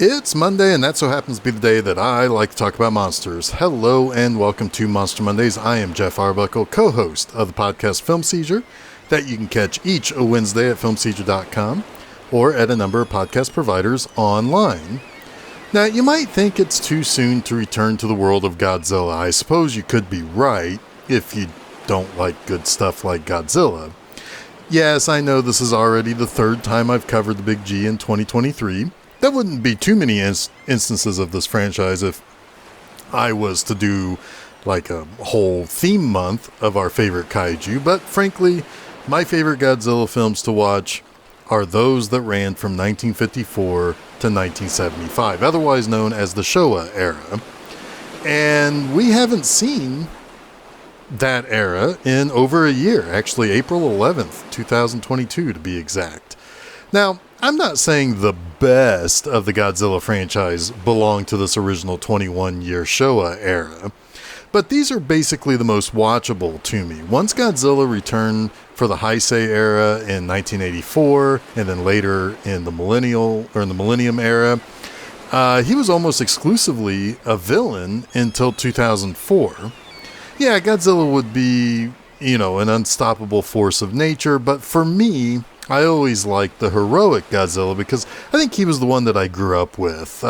It's Monday, and that so happens to be the day that I like to talk about monsters. Hello, and welcome to Monster Mondays. I am Jeff Arbuckle, co-host of the podcast Film Seizure, that you can catch each Wednesday at filmseizure.com or at a number of podcast providers online. Now, you might think it's too soon to return to the world of Godzilla. I suppose you could be right if you don't like good stuff like Godzilla. Yes, I know this is already the third time I've covered the Big G in 2023. That wouldn't be too many instances of this franchise if I was to do like a whole theme month of our favorite kaiju, but frankly, my favorite Godzilla films to watch are those that ran from 1954 to 1975, otherwise known as the Showa era. And we haven't seen that era in over a year, actually April 11th, 2022 to be exact. Now, I'm not saying the best of the Godzilla franchise belong to this original 21-year Showa era, but these are basically the most watchable to me. Once Godzilla returned for the Heisei era in 1984, and then later in the Millennium era, he was almost exclusively a villain until 2004. Yeah, Godzilla would be, an unstoppable force of nature, but for me, I always liked the heroic Godzilla because I think he was the one that I grew up with.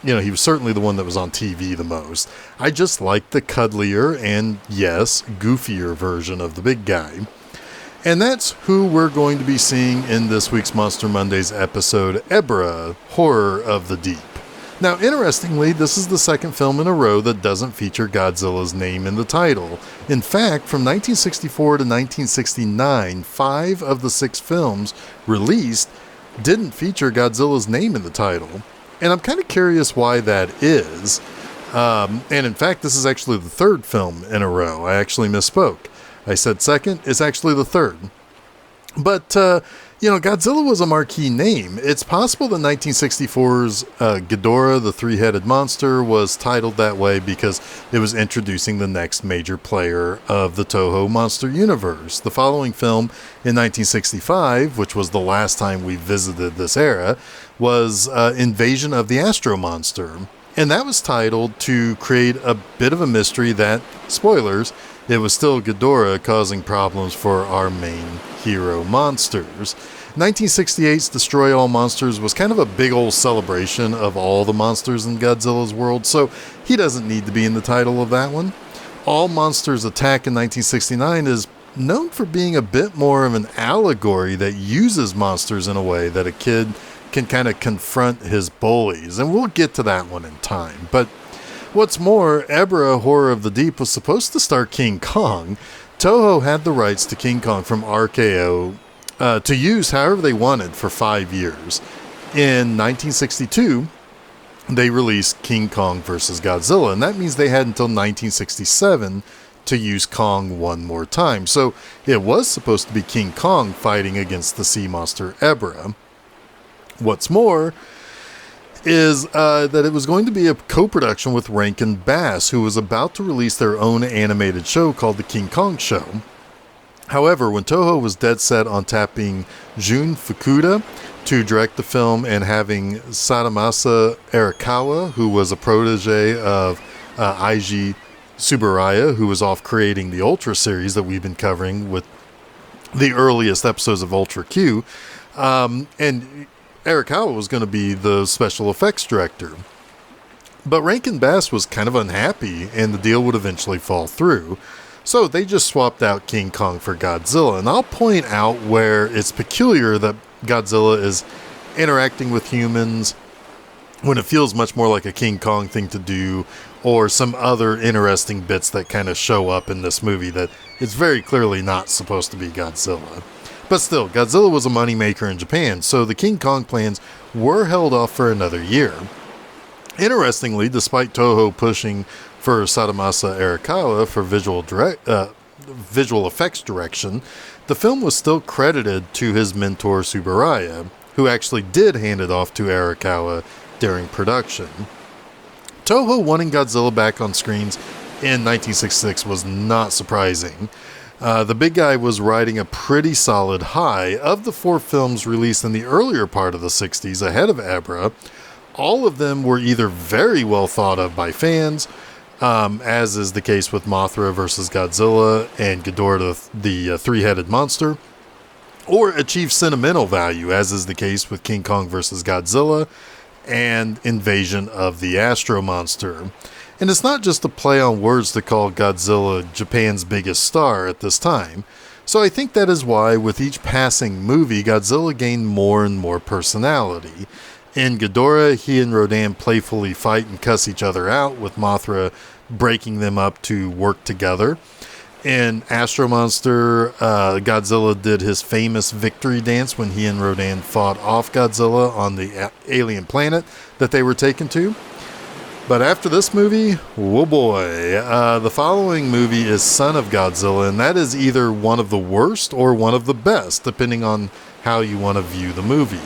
He was certainly the one that was on TV the most. I just liked the cuddlier and, yes, goofier version of the big guy. And that's who we're going to be seeing in this week's Monster Mondays episode, Ebirah, Horror of the Deep. Now, interestingly, this is the second film in a row that doesn't feature Godzilla's name in the title. In fact, from 1964 to 1969, 5 of the 6 films released didn't feature Godzilla's name in the title. And I'm kind of curious why that is. And in fact, this is actually the third film in a row. I actually misspoke. I said second, it's actually the third. But, Godzilla was a marquee name. It's possible that 1964's Ghidorah, the three-headed monster, was titled that way because it was introducing the next major player of the Toho monster universe. The following film in 1965, which was the last time we visited this era, was Invasion of the Astro Monster. And that was titled to create a bit of a mystery that, spoilers, it was still Ghidorah causing problems for our main hero monsters. 1968's Destroy All Monsters was kind of a big old celebration of all the monsters in Godzilla's world, so he doesn't need to be in the title of that one. All Monsters Attack in 1969 is known for being a bit more of an allegory that uses monsters in a way that a kid can kind of confront his bullies, and we'll get to that one in time. But what's more, Ebirah, Horror of the Deep was supposed to star King Kong. Toho had the rights to King Kong from RKO to use however they wanted for 5 years. In 1962, they released King Kong vs. Godzilla, and that means they had until 1967 to use Kong one more time. So it was supposed to be King Kong fighting against the sea monster Ebirah. What's more is that it was going to be a co-production with Rankin Bass, who was about to release their own animated show called The King Kong Show. However, when Toho was dead set on tapping Jun Fukuda to direct the film and having Sadamasa Arakawa, who was a protege of Eiji Tsuburaya, who was off creating the Ultra series that we've been covering with the earliest episodes of Ultra Q, and Arakawa was going to be the special effects director. But Rankin Bass was kind of unhappy, and the deal would eventually fall through. So they just swapped out King Kong for Godzilla. And I'll point out where it's peculiar that Godzilla is interacting with humans when it feels much more like a King Kong thing to do, or some other interesting bits that kind of show up in this movie that it's very clearly not supposed to be Godzilla. But still, Godzilla was a moneymaker in Japan, so the King Kong plans were held off for another year. Interestingly, despite Toho pushing for Sadamasa Arakawa for visual effects direction, the film was still credited to his mentor Tsuburaya, who actually did hand it off to Arakawa during production. Toho wanting Godzilla back on screens in 1966 was not surprising. The big guy was riding a pretty solid high. Of the 4 films released in the earlier part of the 60s ahead of Ebirah, all of them were either very well thought of by fans, as is the case with Mothra versus Godzilla and Ghidorah the three-headed monster, or achieve sentimental value, as is the case with King Kong versus Godzilla and Invasion of the Astro Monster. And it's not just a play on words to call Godzilla Japan's biggest star at this time. So I think that is why with each passing movie, Godzilla gained more and more personality. In Ghidorah, he and Rodan playfully fight and cuss each other out, with Mothra breaking them up to work together. In Astro Monster, Godzilla did his famous victory dance when he and Rodan fought off Godzilla on the alien planet that they were taken to. But after this movie, oh boy, the following movie is Son of Godzilla, and that is either one of the worst or one of the best, depending on how you want to view the movie.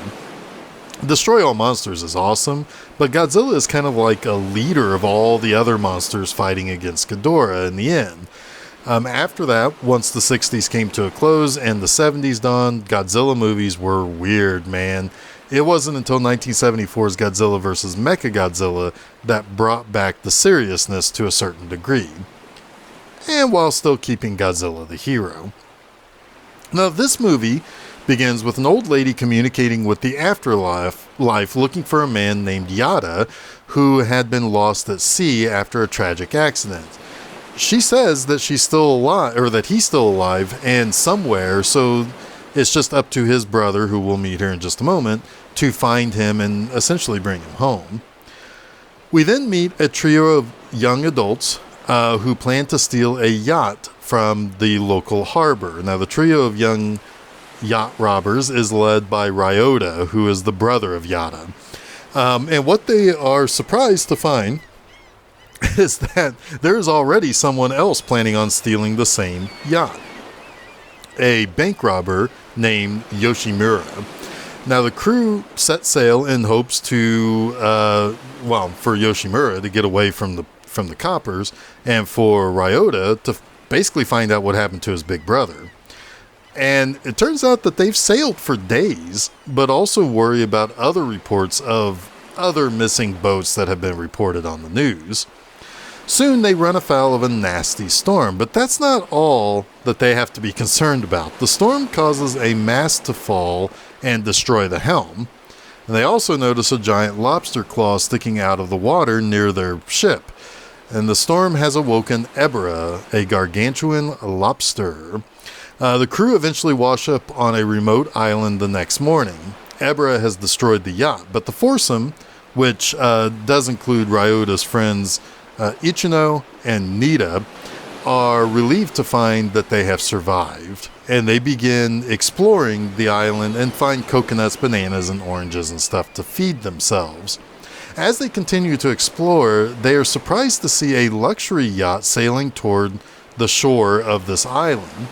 Destroy All Monsters is awesome, but Godzilla is kind of like a leader of all the other monsters fighting against Ghidorah in the end. After that, once the 60s came to a close and the 70s dawned, Godzilla movies were weird, man. It wasn't until 1974's Godzilla vs. Mechagodzilla that brought back the seriousness to a certain degree, and while still keeping Godzilla the hero. Now, this movie begins with an old lady communicating with the afterlife, looking for a man named Yada, who had been lost at sea after a tragic accident. She says that she's still alive, or that he's still alive and somewhere, so it's just up to his brother, who we'll meet here in just a moment, to find him and essentially bring him home. We then meet a trio of young adults who plan to steal a yacht from the local harbor. Now, the trio of young yacht robbers is led by Ryota, who is the brother of Yada. And what they are surprised to find is that there is already someone else planning on stealing the same yacht. A bank robber named Yoshimura. Now, the crew set sail in hopes to, for Yoshimura to get away from the coppers, and for Ryota to basically find out what happened to his big brother. And it turns out that they've sailed for days, but also worry about other reports of other missing boats that have been reported on the news. Soon they run afoul of a nasty storm, but that's not all that they have to be concerned about. The storm causes a mast to fall and destroy the helm. And they also notice a giant lobster claw sticking out of the water near their ship. And the storm has awoken Ebirah, a gargantuan lobster. The crew eventually wash up on a remote island the next morning. Ebirah has destroyed the yacht, but the foursome, which does include Ryota's friends Ichino and Nita, are relieved to find that they have survived, and they begin exploring the island and find coconuts, bananas, and oranges and stuff to feed themselves. As they continue to explore, they are surprised to see a luxury yacht sailing toward the shore of this island.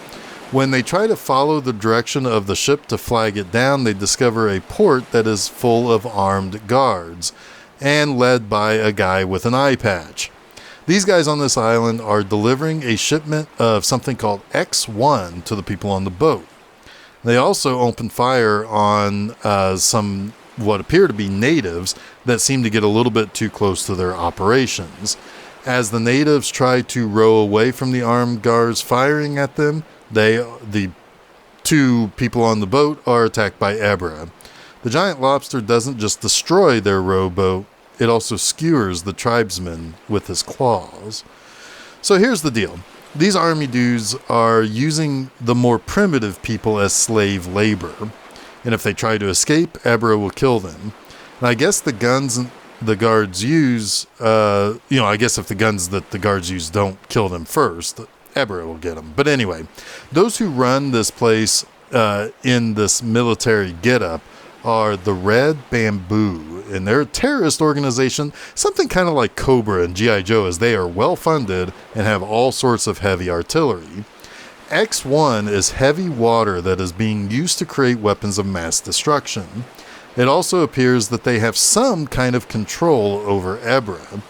When they try to follow the direction of the ship to flag it down, they discover a port that is full of armed guards and led by a guy with an eye patch. These guys on this island are delivering a shipment of something called X1 to the people on the boat. They also open fire on some what appear to be natives that seem to get a little bit too close to their operations. As the natives try to row away from the armed guards firing at them, the two people on the boat are attacked by Ebirah. The giant lobster doesn't just destroy their rowboat, it also skewers the tribesmen with his claws. So here's the deal. These army dudes are using the more primitive people as slave labor. And if they try to escape, Ebirah will kill them. And I guess the guns the guards use, I guess if the guns that the guards use don't kill them first, Ebirah will get them. But anyway, those who run this place in this military getup are the Red Bamboo, and they're a terrorist organization, something kind of like Cobra and G.I. Joe, as they are well funded and have all sorts of heavy artillery. X1 is heavy water that is being used to create weapons of mass destruction. It also appears that they have some kind of control over Ebirah.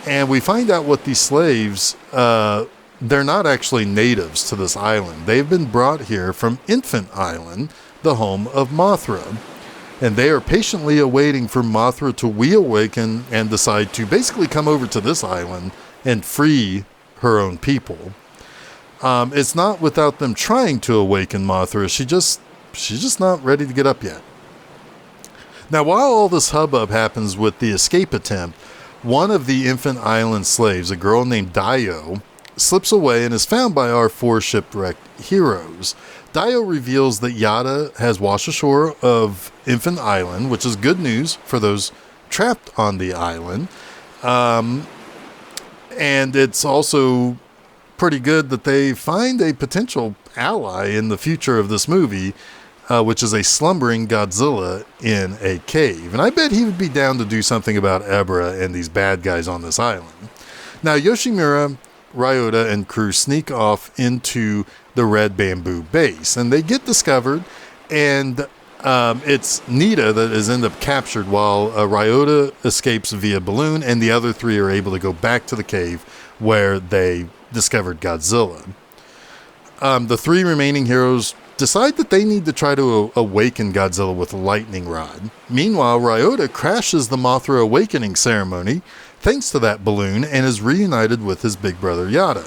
And we find out what these slaves, they're not actually natives to this island. They've been brought here from Infant Island, the home of Mothra. and they are patiently awaiting for Mothra to reawaken and decide to basically come over to this island and free her own people. It's not without them trying to awaken Mothra. She's just not ready to get up yet. Now, while all this hubbub happens with the escape attempt, one of the infant island slaves, a girl named Dio, slips away and is found by our 4 shipwrecked heroes. Dio reveals that Yada has washed ashore of Infant Island, which is good news for those trapped on the island. And it's also pretty good that they find a potential ally in the future of this movie, which is a slumbering Godzilla in a cave. And I bet he would be down to do something about Ebirah and these bad guys on this island. Now, Yoshimura, Ryota, and crew sneak off into the Red Bamboo base, and they get discovered, and it's Nita that is ended up captured while Ryota escapes via balloon, and the other 3 are able to go back to the cave where they discovered Godzilla. The 3 remaining heroes decide that they need to try to awaken Godzilla with a lightning rod. Meanwhile, Ryota crashes the Mothra awakening ceremony thanks to that balloon and is reunited with his big brother Yada.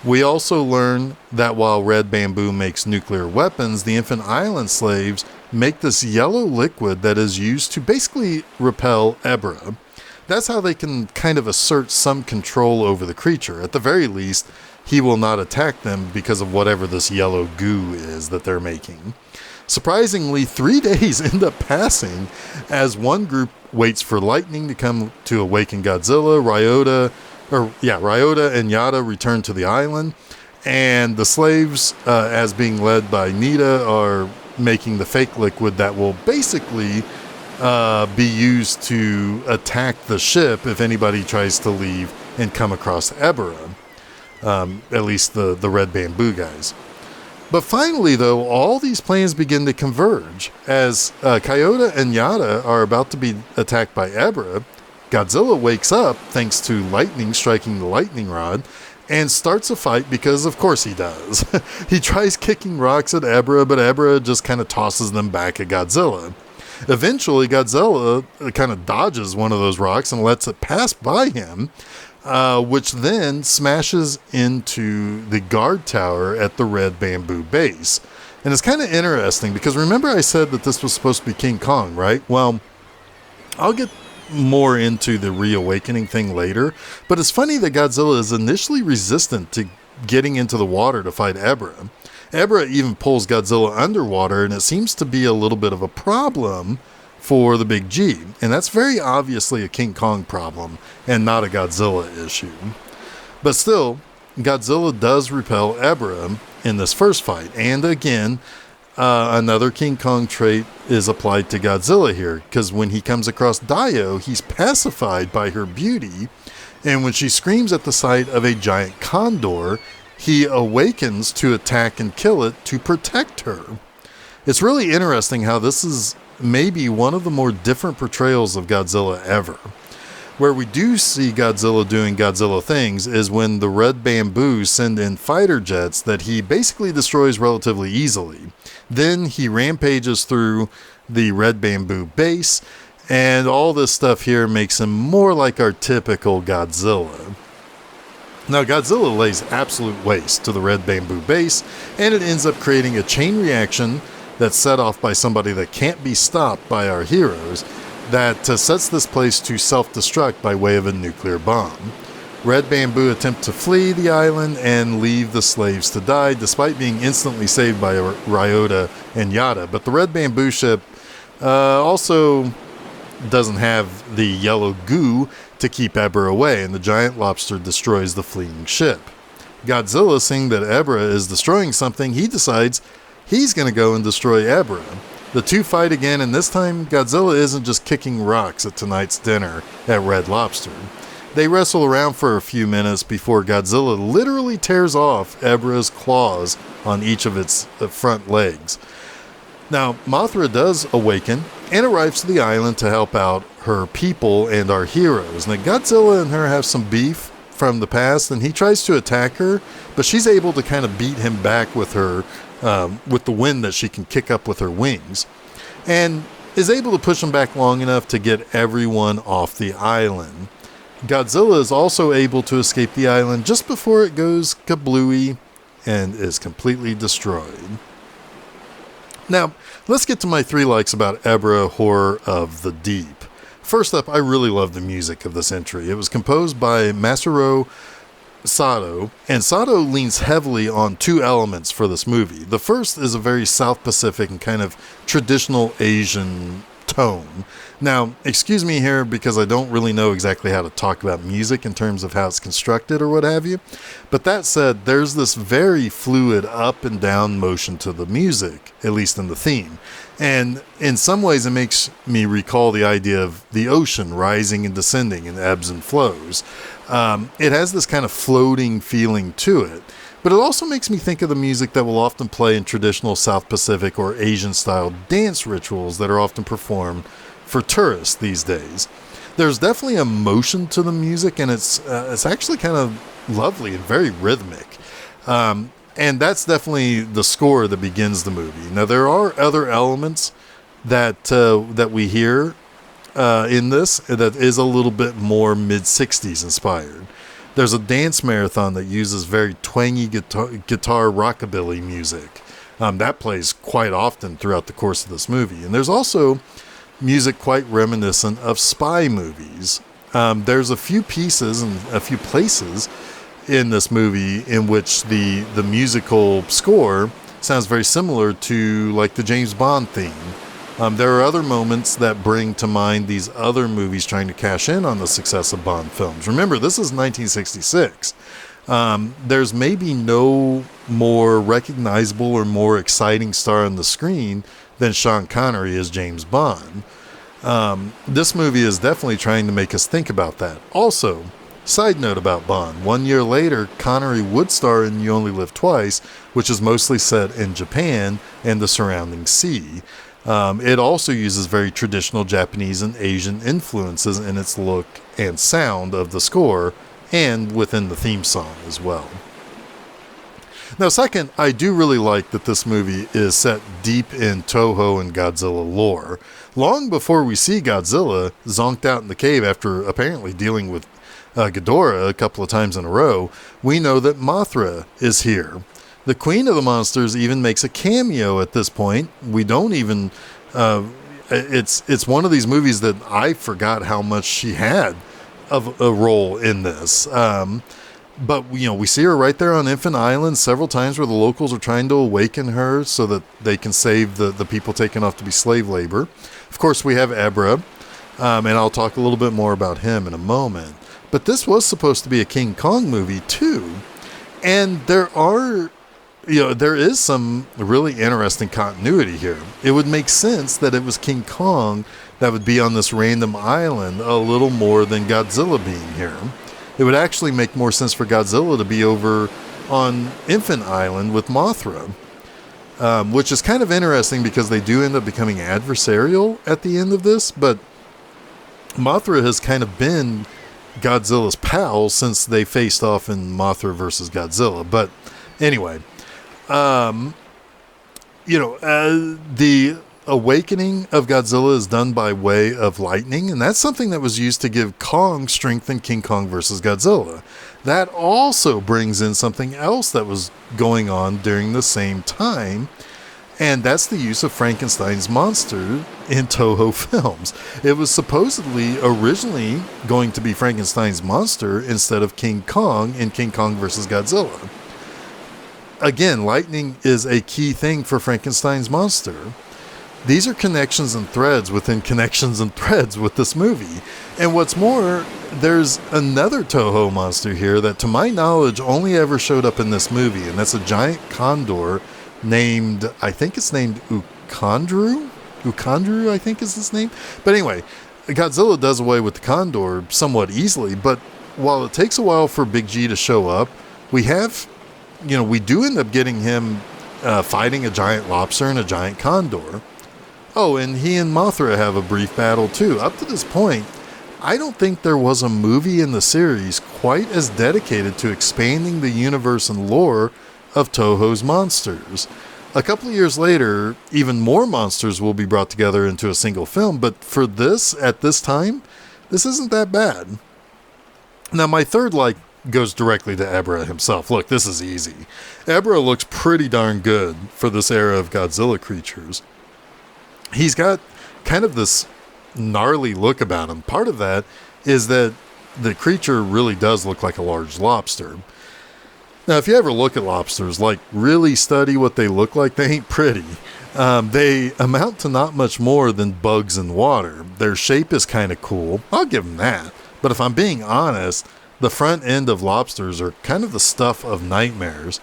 We also learn that while Red Bamboo makes nuclear weapons, the Infant Island slaves make this yellow liquid that is used to basically repel Ebirah. That's how they can kind of assert some control over the creature. At the very least, he will not attack them because of whatever this yellow goo is that they're making. Surprisingly, 3 days end up passing as one group waits for lightning to come to awaken Godzilla. Ryota and Yada return to the island, and the slaves, as being led by Nita, are making the fake liquid that will basically be used to attack the ship if anybody tries to leave and come across Ebirah. At least the Red Bamboo guys. But finally, though, all these plans begin to converge. As Kyoto and Yada are about to be attacked by Ebirah, Godzilla wakes up thanks to lightning striking the lightning rod and starts a fight because, of course, he does. He tries kicking rocks at Ebirah, but Ebirah just kind of tosses them back at Godzilla. Eventually, Godzilla kind of dodges one of those rocks and lets it pass by him, which then smashes into the guard tower at the Red Bamboo base. And it's kind of interesting because remember I said that this was supposed to be King Kong, right? Well, I'll get more into the reawakening thing later, but it's funny that Godzilla is initially resistant to getting into the water to fight Ebirah. Ebirah even pulls Godzilla underwater, and it seems to be a little bit of a problem for the Big G, and that's very obviously a King Kong problem and not a Godzilla issue. But still, Godzilla does repel Ebirah in this first fight, and again, another King Kong trait is applied to Godzilla here, because when he comes across Dio, he's pacified by her beauty, and when she screams at the sight of a giant condor, he awakens to attack and kill it to protect her. It's really interesting how this is maybe one of the more different portrayals of Godzilla ever. Where we do see Godzilla doing Godzilla things is when the Red Bamboo send in fighter jets that he basically destroys relatively easily. Then he rampages through the Red Bamboo base, and all this stuff here makes him more like our typical Godzilla. Now, Godzilla lays absolute waste to the Red Bamboo base, and it ends up creating a chain reaction that's set off by somebody that can't be stopped by our heroes, that sets this place to self-destruct by way of a nuclear bomb. Red Bamboo attempt to flee the island and leave the slaves to die, despite being instantly saved by Ryota and Yada. But the Red Bamboo ship also doesn't have the yellow goo to keep Ebirah away, and the giant lobster destroys the fleeing ship. Godzilla, seeing that Ebirah is destroying something, he decides he's going to go and destroy Ebirah. The two fight again, and this time Godzilla isn't just kicking rocks at tonight's dinner at Red Lobster. They wrestle around for a few minutes before Godzilla literally tears off Ebirah's claws on each of its front legs. Now, Mothra does awaken and arrives to the island to help out her people and our heroes. Now, Godzilla and her have some beef from the past, and he tries to attack her, but she's able to kind of beat him back with her with the wind that she can kick up with her wings. And is able to push them back long enough to get everyone off the island. Godzilla is also able to escape the island just before it goes kablooey and is completely destroyed. Now, let's get to my 3 likes about Ebirah Horror of the Deep. First up, I really love the music of this entry. It was composed by Masaru Sato, and Sato leans heavily on 2 elements for this movie. The first is a very South Pacific and kind of traditional Asian tone. Now, excuse me here because I don't really know exactly how to talk about music in terms of how it's constructed or what have you. But that said, there's this very fluid up and down motion to the music, at least in the theme. And in some ways, it makes me recall the idea of the ocean rising and descending in ebbs and flows. It has this kind of floating feeling to it. But it also makes me think of the music that will often play in traditional South Pacific or Asian-style dance rituals that are often performed for tourists these days. There's definitely a motion to the music, and it's actually kind of lovely and very rhythmic. And that's definitely the score that begins the movie. Now, there are other elements that we hear in this that is a little bit more mid-60s inspired. There's a dance marathon that uses very twangy guitar rockabilly music. That plays quite often throughout the course of this movie. And there's also music quite reminiscent of spy movies. There's a few pieces and a few places in this movie in which the musical score sounds very similar to like the James Bond theme. There are other moments that bring to mind these other movies trying to cash in on the success of Bond films. Remember, this is 1966. There's maybe no more recognizable or more exciting star on the screen than Sean Connery as James Bond. This movie is definitely trying to make us think about that. Also, side note about Bond, 1 year later, Connery would star in You Only Live Twice, which is mostly set in Japan and the surrounding sea. It also uses very traditional Japanese and Asian influences in its look and sound of the score and within the theme song as well. Now, second, I do really like that this movie is set deep in Toho and Godzilla lore. Long before we see Godzilla zonked out in the cave after apparently dealing with Ghidorah a couple of times in a row, we know that Mothra is here. The Queen of the Monsters even makes a cameo at this point. We don't even... it's one of these movies that I forgot how much she had of a role in this. But, we see her right there on Infant Island several times where the locals are trying to awaken her so that they can save the people taken off to be slave labor. Of course, we have Ebirah, and I'll talk a little bit more about him in a moment. But this was supposed to be a King Kong movie, too. And there is some really interesting continuity here. It would make sense that it was King Kong that would be on this random island a little more than Godzilla being here. It would actually make more sense for Godzilla to be over on Infant Island with Mothra, which is kind of interesting because they do end up becoming adversarial at the end of this, but Mothra has kind of been Godzilla's pal since they faced off in Mothra versus Godzilla. But anyway, the awakening of Godzilla is done by way of lightning, and that's something that was used to give Kong strength in King Kong versus Godzilla. That also brings in something else that was going on during the same time, and that's the use of Frankenstein's monster in Toho films. It was supposedly originally going to be Frankenstein's monster instead of King Kong in King Kong versus Godzilla. Again, lightning is a key thing for Frankenstein's monster. These are connections and threads within connections and threads with this movie. And what's more, there's another Toho monster here that, to my knowledge, only ever showed up in this movie, and that's a giant condor named, I think it's named Ukandru? Ukandru, I think is his name. But anyway, Godzilla does away with the condor somewhat easily, but while it takes a while for Big G to show up, we do end up getting him fighting a giant lobster and a giant condor. Oh, and he and Mothra have a brief battle too. Up to this point, I don't think there was a movie in the series quite as dedicated to expanding the universe and lore of Toho's monsters. A couple of years later, even more monsters will be brought together into a single film, but for this, at this time, this isn't that bad. Now, my third like goes directly to Ebirah himself. Look, this is easy. Ebirah looks pretty darn good for this era of Godzilla creatures. He's got kind of this gnarly look about him. Part of that is that the creature really does look like a large lobster. Now, if you ever look at lobsters, like really study what they look like, they ain't pretty. They amount to not much more than bugs in water. Their shape is kind of cool. I'll give them that. But if I'm being honest, the front end of lobsters are kind of the stuff of nightmares.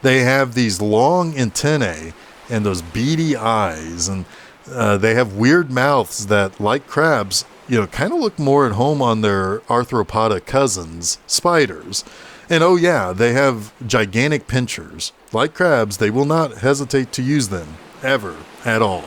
They have these long antennae and those beady eyes, and they have weird mouths that, like crabs, kind of look more at home on their arthropoda cousins, spiders. And oh yeah, they have gigantic pinchers. Like crabs, they will not hesitate to use them, ever, at all.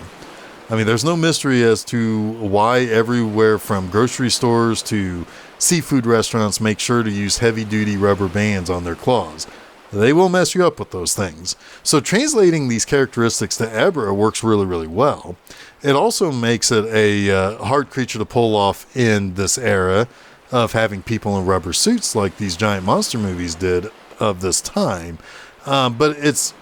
I mean, there's no mystery as to why everywhere from grocery stores to seafood restaurants make sure to use heavy-duty rubber bands on their claws. They will mess you up with those things. So translating these characteristics to Ebirah works really, really well. It also makes it a hard creature to pull off in this era of having people in rubber suits like these giant monster movies did of this time. But it's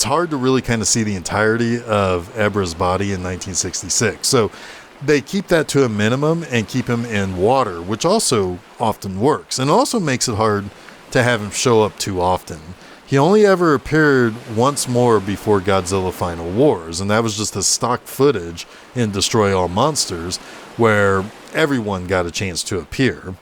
hard to really kind of see the entirety of Ebirah's body in 1966. So they keep that to a minimum and keep him in water, which also often works. And also makes it hard to have him show up too often. He only ever appeared once more before Godzilla Final Wars, and that was just the stock footage in Destroy All Monsters, where everyone got a chance to appear.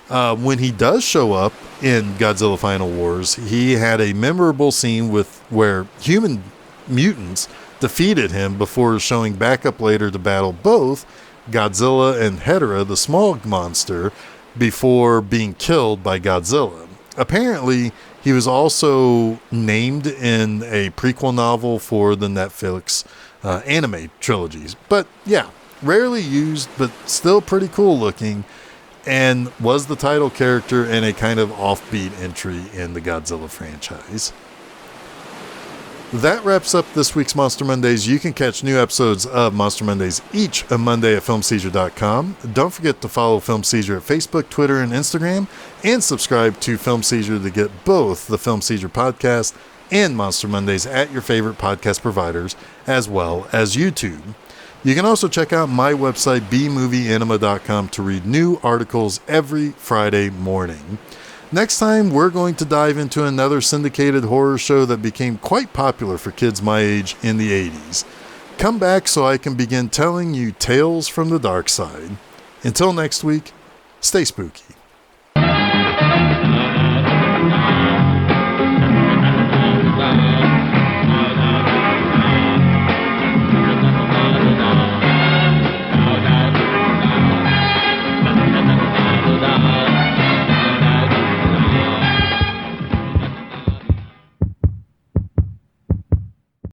When he does show up in Godzilla Final Wars, he had a memorable scene where human mutants defeated him before showing back up later to battle both Godzilla and Hedorah, the small monster, before being killed by Godzilla. Apparently, he was also named in a prequel novel for the Netflix anime trilogies. But yeah, rarely used, but still pretty cool looking, and was the title character in a kind of offbeat entry in the Godzilla franchise. That wraps up this week's Monster Mondays. You can catch new episodes of Monster Mondays each Monday at FilmSeizure.com. Don't forget to follow Film Seizure at Facebook, Twitter, and Instagram, and subscribe to Film Seizure to get both the Film Seizure Podcast and Monster Mondays at your favorite podcast providers, as well as YouTube. You can also check out my website, bmovieanima.com, to read new articles every Friday morning. Next time, we're going to dive into another syndicated horror show that became quite popular for kids my age in the 80s. Come back so I can begin telling you tales from the dark side. Until next week, stay spooky.